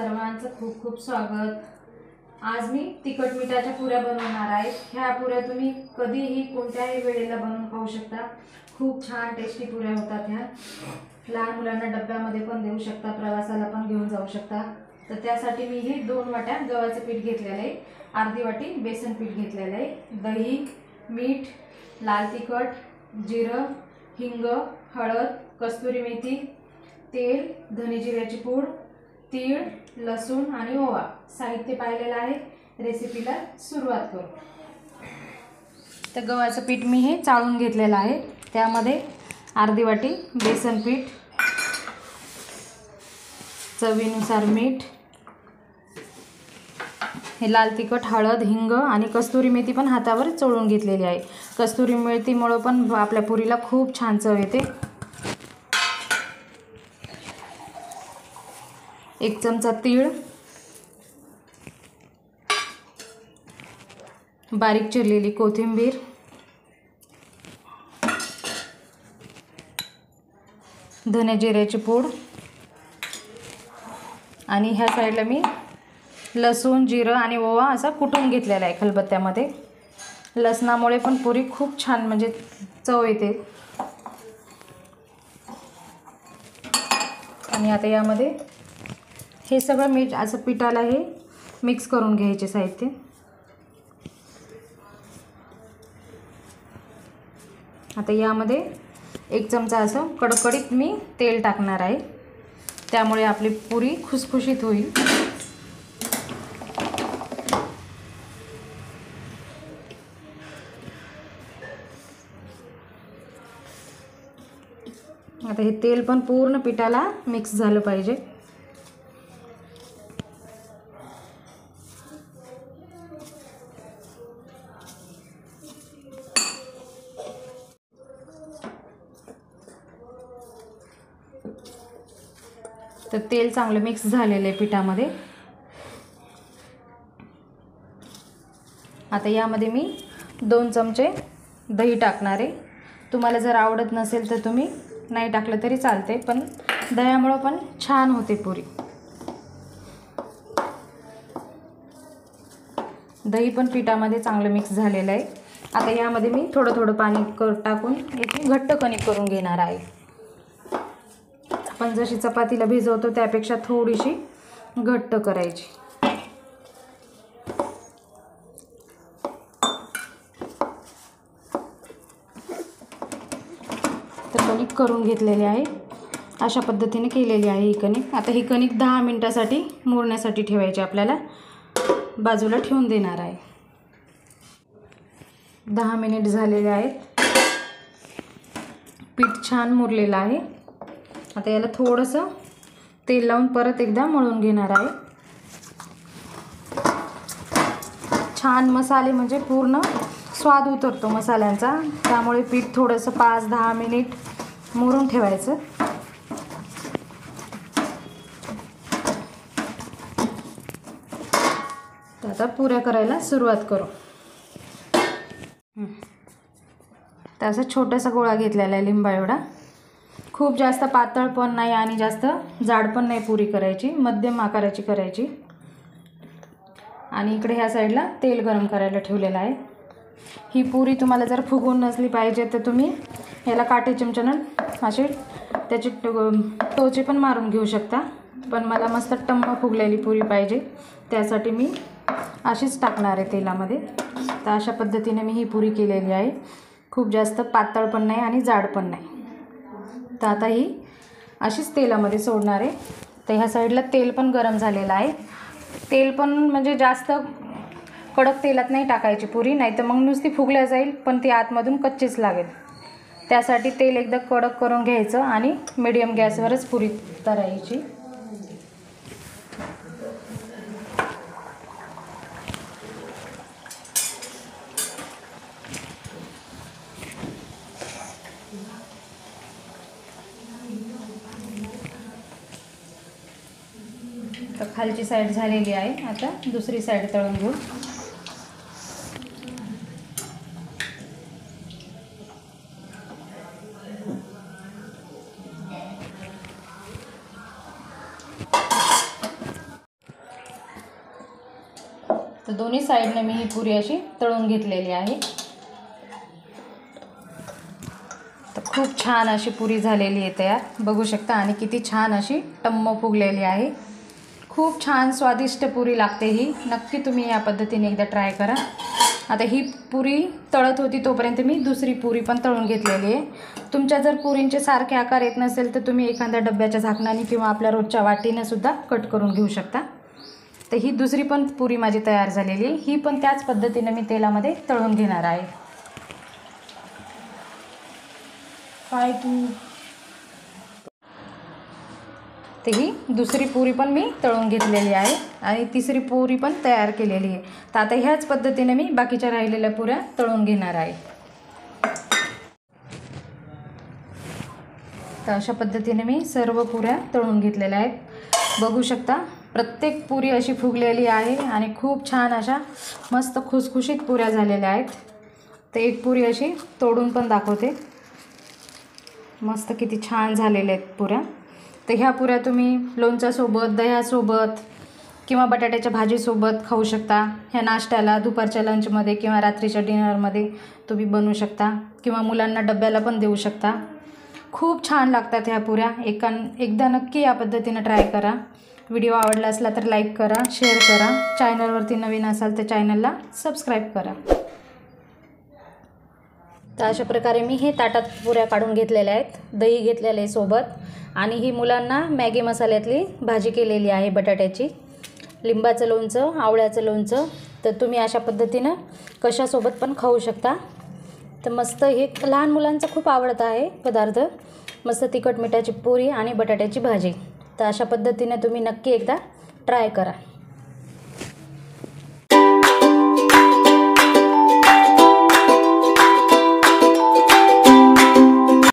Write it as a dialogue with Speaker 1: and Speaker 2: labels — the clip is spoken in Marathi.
Speaker 1: सर्वांचं खूप खूप स्वागत। आज मी तिखट मिठाच्या पुऱ्या बनवणार आहे। ह्या पुऱ्या तुम्ही कधीही कोणत्याही वेळेला बनवून खाऊ शकता। खूप छान टेस्टी पुऱ्या होतात ह्या। लहान मुलांना डब्यामध्ये पण देऊ शकता, प्रवासाला पण घेऊन जाऊ शकता। तर त्यासाठी मी हे 2 वाट्या गव्हाचं पीठ घेतलेलं आहे, अर्धी वाटी बेसन पीठ घेतलेलं आहे, दही, मीठ, लाल तिखट, जिरं, हिंग, हळद, कस्तुरी मेथी, तेल, धने जिऱ्याची पूड, तीळ, लसूण आणि ओवा। साहित्य पाहिलेलं आहे। रेसिपीला सुरुवात करू। तर गव्हाचं पीठ मी हे चाळून घेतलेलं आहे। त्यामध्ये अर्धी वाटी बेसन पीठ, चवीनुसार मीठ, हे लाल तिखट, हळद, हिंग आणि कस्तुरी मेथी पण हातावर चोळून घेतलेली आहे। कस्तुरी मेथीमुळे पण आपल्या पुरीला खूप छान चव येते। 1 चमचा तीळ, बारीक चिरलेली कोथिंबीर, धने जिऱ्याची पूड आणि ह्या साईडला मी लसूण, जिरं आणि ओवा असा कुटून घेतलेला आहे खलबत्त्यामध्ये। लसणामुळे पण पुरी खूप छान म्हणजे चव येते। आणि आता यामध्ये हे सगळं मीठ असं पिठाला हे मिक्स करून घ्यायचे साहित्य। आता यामध्ये 1 चमचा असं कडकडीत मी तेल टाकणार आहे, त्यामुळे आपली पुरी खुसखुशीत होईल। आता हे तेल पण पूर्ण पिठाला मिक्स झालं पाहिजे। तर तेल चांगलं मिक्स झालेलं आहे पिठामध्ये। आता यामध्ये मी 2 चमचे दही टाकणार आहे। तुम्हाला जर आवडत नसेल तर तुम्ही नाही टाकलं तरी चालते, पण दह्यामुळे पण छान होते पुरी। दही पण पिठामध्ये चांगलं मिक्स झालेलं आहे। आता यामध्ये मी थोडं थोडं पाणी टाकून याची घट्ट कणिक करून घेणार आहे। आपण जशी चपातीला भिजवतो त्यापेक्षा थोडीशी घट्ट करायची। तर कणिक करून घेतलेली आहे, अशा पद्धतीने केलेली आहे ही कणिक। आता ही कणिक 10 मिनिटासाठी मुरण्यासाठी ठेवायची, आपल्याला बाजूला ठेवून देणार आहे। 10 मिनिट झालेले आहेत, पीठ छान मुरलेलं आहे। आता याला थोडंसं तेल लावून परत एकदा मळून घेणार आहे। छान मसाले म्हणजे पूर्ण स्वाद उतरतो मसाल्यांचा, त्यामुळे पीठ थोडंसं 5-10 मिनिट मुरून ठेवायचं। तर आता पुऱ्या करायला सुरुवात करू। तर असा छोटासा गोळा घेतलेला आहे लिंबा एवढा। खूप जास्त पातळ पण नाही आणि जास्त जाड पण नाही पुरी करायची, मध्यम आकाराची करायची। आणि इकडे ह्या साईडला तेल गरम करायला ठेवलेलं आहे। ही पुरी तुम्हाला जर फुगून नसली पाहिजे तर तुम्ही याला काटे चमच्यानं असे त्याचे टोचे पण मारून घेऊ शकता, पण मला मस्त टम्म फुगलेली पुरी पाहिजे, त्यासाठी मी अशीच टाकणार आहे तेलामध्ये। तर अशा पद्धतीने मी ही पुरी केलेली आहे। खूप जास्त पातळ पण नाही आणि जाड पण नाही। तर आता ही अशीच तेलामध्ये सोडणार आहे। तर ह्या साईडला तेल पण गरम झालेलं आहे। तेल पण म्हणजे जास्त कडक तेलात नाही टाकायची पुरी, नाही तर मग नुसती फुगल्या जाईल पण ती आतमधून कच्चीच लागेल। त्यासाठी तेल एकदा कडक करून घ्यायचं आणि मीडियम गॅसवरच पुरी तळायची। तर खालची साईड झालेली आहे, आता दुसरी साईड तळून घेऊ। तर दोन्ही साईडने मी ही पुरी अशी तळून घेतलेली आहे। तर खूप छान अशी पुरी झालेली आहे तयार, बघू शकता। आणि किती छान अशी टम्म फुगलेली आहे। खूप छान स्वादिष्ट पुरी लागते ही। नक्की तुम्ही या पद्धतीने एकदा ट्राय करा। आता ही पुरी तळत होती तोपर्यंत मी दुसरी पुरी पण तळून घेतलेली आहे। तुमच्या जर पुरींचे सारखे आकार येत नसेल तर तुम्ही एखाद्या डब्याच्या झाकणाने किंवा आपल्या रोजच्या वाटीने सुद्धा कट करून घेऊ शकता। तर ही दुसरी पण पुरी माझी तयार झालेली आहे। ही पण त्याच पद्धतीने मी तेलामध्ये तळून घेणार आहे। तर ही दुसरी पुरी पण मी तळून घेतलेली आहे आणि तिसरी पुरी पण तयार केलेली आहे। तर आता ह्याच पद्धतीने मी बाकीच्या राहिलेल्या पुऱ्या तळून घेणार आहे। तर अशा पद्धतीने मी सर्व पुऱ्या तळून घेतलेल्या आहेत। बघू शकता प्रत्येक पुरी अशी फुगलेली आहे आणि खूप छान अशा मस्त खुसखुशीत पुऱ्या झालेल्या आहेत। तर एक पुरी अशी तोडून पण दाखवते। मस्त किती छान झालेल्या आहेत पुऱ्या। तर ह्या पुऱ्या तुम्ही लोणच्यासोबत, दह्यासोबत किंवा बटाट्याच्या भाजीसोबत खाऊ शकता। ह्या नाश्त्याला, दुपारच्या लंचमध्ये किंवा रात्रीच्या डिनरमध्ये तुम्ही बनवू शकता किंवा मुलांना डब्याला पण देऊ शकता। खूप छान लागतात ह्या पुऱ्या। एकदा नक्की या पद्धतीने ट्राय करा। व्हिडिओ आवडला असला तर लाईक करा, शेअर करा। चॅनलवरती नवीन असाल तर चॅनलला सबस्क्राईब करा। तर अशा प्रकारे मी हे ताटात पुऱ्या काढून घेतलेल्या आहेत। दही घेतलेले सोबत आणि ही मुलांना मॅगी मसाल्यातली भाजी केलेली आहे बटाट्याची, लिंबाचं लोणचं, आवळ्याचं लोणचं। तर तुम्ही अशा पद्धतीनं कशासोबत पण खाऊ शकता। तर मस्त हे लहान मुलांचं खूप आवडतं आहे पदार्थ, मस्त तिखट मिठाची पुरी आणि बटाट्याची भाजी। तर अशा पद्धतीने तुम्ही नक्की एकदा ट्राय करा।